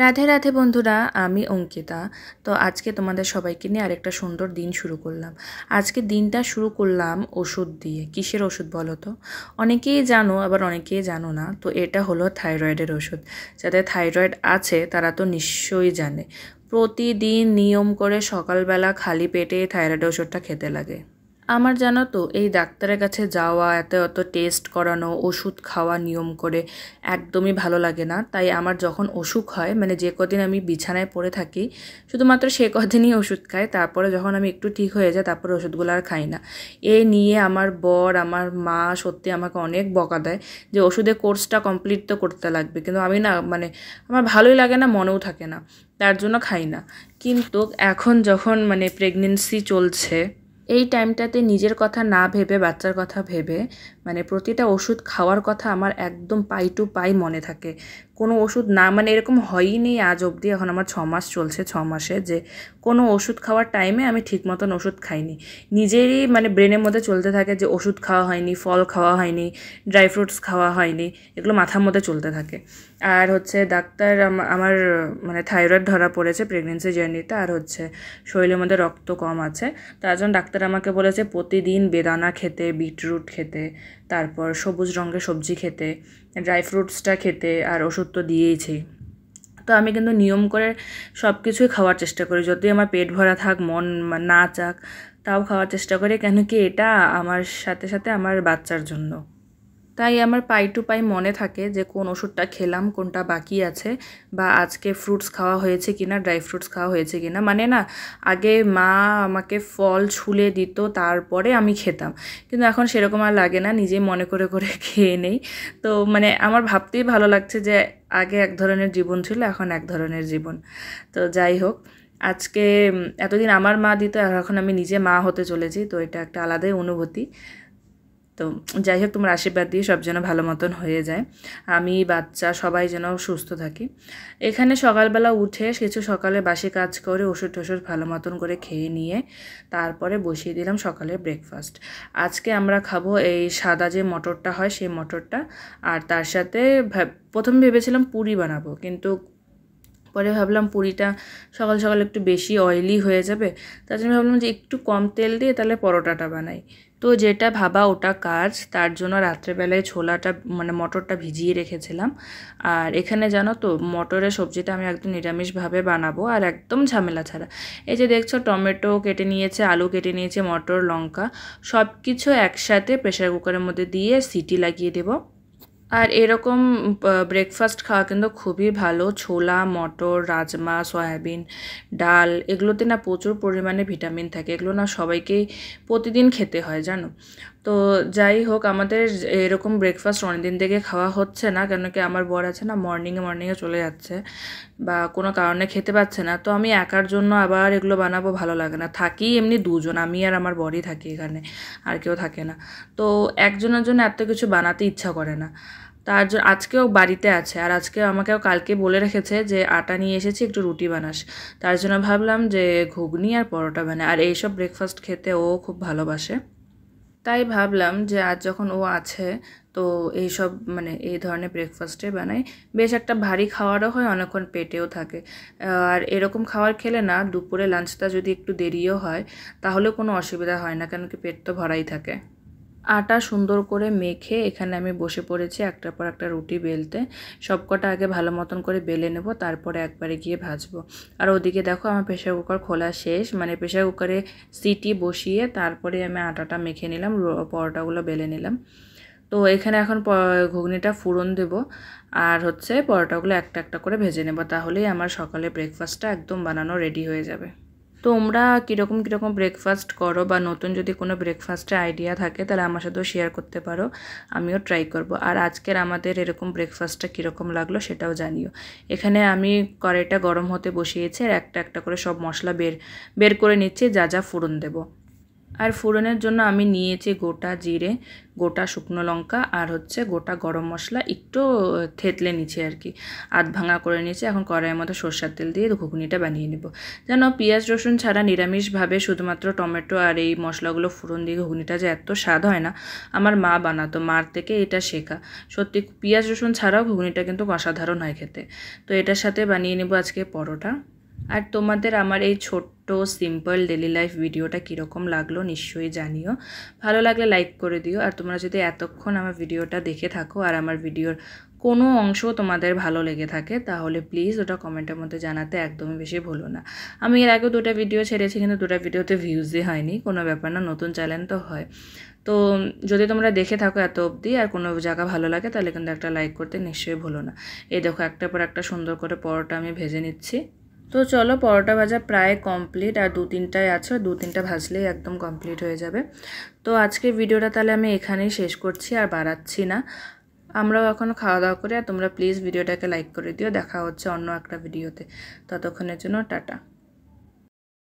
রাধে রাধে বন্ধুরা, আমি অঙ্কিতা। তো আজকে তোমাদের সবাইকে নিয়ে আরেকটা সুন্দর দিন শুরু করলাম। আজকে দিনটা শুরু করলাম ওষুধ দিয়ে। কিসের ওষুধ বলো তো? অনেকেই জানো, আবার অনেকেই জানো না। তো এটা হলো থাইরয়েডের ওষুধ। যাদের থাইরয়েড আছে তারা তো নিশ্চয়ই জানে, প্রতিদিন নিয়ম করে সকালবেলা খালি পেটে থাইরয়েড ওষুধটা খেতে লাগে। আমার জানো তো, এই ডাক্তারের কাছে যাওয়া, এত অত টেস্ট করানো, ওষুধ খাওয়া নিয়ম করে একদমই ভালো লাগে না। তাই আমার যখন অসুখ হয়, মানে যে কদিন আমি বিছানায় পড়ে থাকি, শুধুমাত্র সে কদিনই ওষুধ খাই। তারপরে যখন আমি একটু ঠিক হয়ে যাই, তারপরে ওষুধগুলো আর খাই না। এই নিয়ে আমার বর, আমার মা সত্যি আমাকে অনেক বকা দেয় যে ওষুধের কোর্সটা কমপ্লিট তো করতে লাগবে, কিন্তু আমি না, মানে আমার ভালোই লাগে না, মনেও থাকে না, তার জন্য খাই না। কিন্তু এখন যখন মানে প্রেগনেন্সি চলছে, এই টাইমটাতে নিজের কথা না ভেবে, বাচ্চার কথা ভেবে, মানে প্রতিটা ওষুধ খাওয়ার কথা আমার একদম পাই টু পাই মনে থাকে। কোনো ওষুধ না, মানে এরকম হয়ই নেই আজ অবধি, এখন আমার 6 মাস চলছে, 6 মাসে যে কোনো ওষুধ খাওয়ার টাইমে আমি ঠিক মতন ওষুধ খাইনি। নিজেরই মানে ব্রেনের মধ্যে চলতে থাকে যে ওষুধ খাওয়া হয়নি, ফল খাওয়া হয়নি, ড্রাই ফ্রুটস খাওয়া হয়নি, এগুলো মাথার মধ্যে চলতে থাকে। আর হচ্ছে ডাক্তার আমার মানে থাইরয়েড ধরা পড়েছে প্রেগনেন্সি জার্নিতে, আর হচ্ছে শরীরের মধ্যে রক্ত কম আছে। তার জন্য ডাক্তার আমাকে বলেছে প্রতিদিন বেদানা খেতে, বিটরুট খেতে, তারপর সবুজ রঙের সবজি খেতে, ড্রাই ফ্রুটসটা খেতে, আর ওষুধ তো দিয়েইছি। তো আমি কিন্তু নিয়ম করে সব কিছুই খাওয়ার চেষ্টা করি, যতই আমার পেট ভরা থাক, মন না চাক, তাও খাওয়ার চেষ্টা করি। কেন কি, এটা আমার সাথে সাথে আমার বাচ্চার জন্য। তাই আমার পাই টু পাই মনে থাকে যে কোন ওষুধটা খেলাম, কোনটা বাকি আছে, বা আজকে ফ্রুটস খাওয়া হয়েছে কিনা, ড্রাই ফ্রুটস খাওয়া হয়েছে কিনা। মানে না, আগে মা আমাকে ফল ছুলে দিত, তারপরে আমি খেতাম, কিন্তু এখন সেরকম আর লাগে না, নিজেই মনে করে করে খেয়ে নেই। তো মানে আমার ভাবতেই ভালো লাগছে যে আগে এক ধরনের জীবন ছিল, এখন এক ধরনের জীবন। তো যাই হোক, আজকে এতদিন আমার মা দিত, আর এখন আমি নিজে মা হতে চলেছি, তো এটা একটা আলাদাই অনুভূতি। তো যাই হোক, তোমার আশীর্বাদ দিয়ে সব যেন ভালো মতন হয়ে যায়, আমি, বাচ্চা সবাই যেন সুস্থ থাকি। এখানে সকালবেলা উঠে কিছু সকালে বাসি কাজ করে ওষুধ টষুধ ভালো মতন করে খেয়ে নিয়ে তারপরে বসিয়ে দিলাম সকালের ব্রেকফাস্ট। আজকে আমরা খাবো এই সাদা যে মটরটা হয়, সেই মটরটা। আর তার সাথে প্রথমে ভেবেছিলাম পুরি বানাবো, কিন্তু পরে ভাবলাম পুরিটা সকাল সকাল একটু বেশি অয়েলি হয়ে যাবে, তার জন্য ভাবলাম যে একটু কম তেল দিয়ে তাহলে পরোটাটা বানাই। তো যেটা ভাবা ওটা কাজ, তার জন্য রাত্রেবেলায় ছোলাটা মানে মটরটা ভিজিয়ে রেখেছিলাম। আর এখানে জানো তো, মটরের সবজিটা আমি একদম নিরামিষভাবে বানাবো, আর একদম ঝামেলা ছাড়া। এই যে দেখছো, টমেটো কেটে নিয়েছে, আলু কেটে নিয়েছে, মটর, লঙ্কা, সব কিছু একসাথে প্রেসার কুকারের মধ্যে দিয়ে সিটি লাগিয়ে দেবো। আর এরকম ব্রেকফাস্ট খাওয়া কিন্তু খুবই ভালো। ছোলা, মটর, রাজমা, সয়াবিন, ডাল, এগুলোতে না প্রচুর পরিমাণে ভিটামিন থাকে, এগুলো না সবাইকেই প্রতিদিন খেতে হয় জানো। তো যাই হোক, আমাদের এরকম ব্রেকফাস্ট অনেকদিন থেকে খাওয়া হচ্ছে না, কেন কি আমার বর আছে না, মর্নিংয়ে চলে যাচ্ছে, বা কোনো কারণে খেতে পাচ্ছে না। তো আমি একার জন্য আবার এগুলো বানাবো, ভালো লাগে না। থাকি এমনি দুজন, আমি আর আমার বরই থাকি এখানে, আর কেউ থাকে না। তো একজনের জন্য এত কিছু বানাতে ইচ্ছা করে না। তার জন্য আজকেও বাড়িতে আছে, আর আজকেও আমাকেও কালকে বলে রেখেছে যে আটা নিয়ে এসেছি, একটু রুটি বানাস। তার জন্য ভাবলাম যে ঘুগনি আর পরোটা বানাই, আর এইসব ব্রেকফাস্ট খেতে ও খুব ভালোবাসে। তাই ভাবলাম যে আজ যখন ও আছে, তো এইসব মানে এই ধরনের ব্রেকফাস্টে বানাই। বেশ একটা ভারী খাওয়ারও হয়, অনেকক্ষণ পেটেও থাকে। আর এরকম খাবার খেলে না, দুপুরে লাঞ্চটা যদি একটু দেরিও হয় তাহলে কোনো অসুবিধা হয় না, কেন কি পেট তো ভরাই থাকে। আটা সুন্দর করে মেখে এখানে আমি বসে পড়েছি একটার পর একটা রুটি বেলতে। সবকটা আগে ভালো মতন করে বেলে নেব, তারপরে একবারে গিয়ে ভাজবো। আর ওদিকে দেখো, আমার প্রেশার কুকার খোলা শেষ, মানে প্রেশার কুকারে সিটি বসিয়ে তারপরে আমি আটাটা মেখে নিলাম, পরোটাগুলো বেলে নিলাম। তো এখানে এখন ঘুগনিটা ফুরন দেব, আর হচ্ছে পরোটাগুলো একটা একটা করে ভেজে নেব, তাহলেই আমার সকালে ব্রেকফাস্টটা একদম বানানো রেডি হয়ে যাবে। তোমরা কীরকম কীরকম ব্রেকফাস্ট করো, বা নতুন যদি কোনো ব্রেকফাস্টের আইডিয়া থাকে তাহলে আমার সাথেও শেয়ার করতে পারো, আমিও ট্রাই করব। আর আজকের আমাদের এরকম ব্রেকফাস্টটা কীরকম লাগলো সেটাও জানিও। এখানে আমি কড়াইটা গরম হতে বসিয়েছি, আর একটা একটা করে সব মশলা বের বের করে নিচ্ছি, যা যা ফোড়ন দেবো। আর ফোড়নের জন্য আমি নিয়েছি গোটা জিরে, গোটা শুকনো লঙ্কা আর হচ্ছে গোটা গরম মশলা একটু থেতলে নিচ্ছি আর কি, আধ ভাঙা করে নিয়েছি। এখন কড়াইয়ের মধ্যে সরষের তেল দিয়ে ঘুগনিটা বানিয়ে নেব। যেন পেঁয়াজ রসুন ছাড়া নিরামিষভাবে শুধুমাত্র টমেটো আর এই মশলাগুলো ফোড়ন দিয়ে ঘুগনিটা যে এত স্বাদ হয় না, আমার মা বানাতো, মার থেকে এটা শেখা। সত্যি পেঁয়াজ রসুন ছাড়াও ঘুগনিটা কিন্তু অসাধারণ হয় খেতে। তো এটার সাথে বানিয়ে নেব আজকে পরোটা। আর তোমাদের আমার এই ছোট্ট সিম্পল ডেলি লাইফ ভিডিওটা কীরকম লাগলো নিশ্চয়ই জানিও। ভালো লাগলে লাইক করে দিও। আর তোমরা যদি এতক্ষণ আমার ভিডিওটা দেখে থাকো আর আমার ভিডিওর কোনো অংশ তোমাদের ভালো লেগে থাকে, তাহলে প্লিজ ওটা কমেন্টের মধ্যে জানাতে একদমই বেশি ভুলো না। আমি এর আগেও 2টা ভিডিও ছেড়েছি, কিন্তু 2টা ভিডিওতে ভিউজই হয়নি। কোনো ব্যাপার না, নতুন চ্যানেল তো হয়। তো যদি তোমরা দেখে থাকো এত অবধি আর কোনো জায়গা ভালো লাগে, তাহলে কিন্তু একটা লাইক করতে নিশ্চয়ই ভুলো না। এই দেখো, একটার পর একটা সুন্দর করে পরোটা আমি ভেজে নিচ্ছি। তো চলো, পরোটা ভাজা প্রায় কমপ্লিট, আর 2-3টাই আছে, 2-3টা ভাজলেই একদম কমপ্লিট হয়ে যাবে। তো আজকের ভিডিওটা তাহলে আমি এখানেই শেষ করছি, আর বাড়াচ্ছি না। আমরাও এখন খাওয়া দাওয়া করি, আর তোমরা প্লিজ ভিডিওটাকে লাইক করে দিও। দেখা হচ্ছে অন্য একটা ভিডিওতে। ততক্ষণের জন্য টাটা।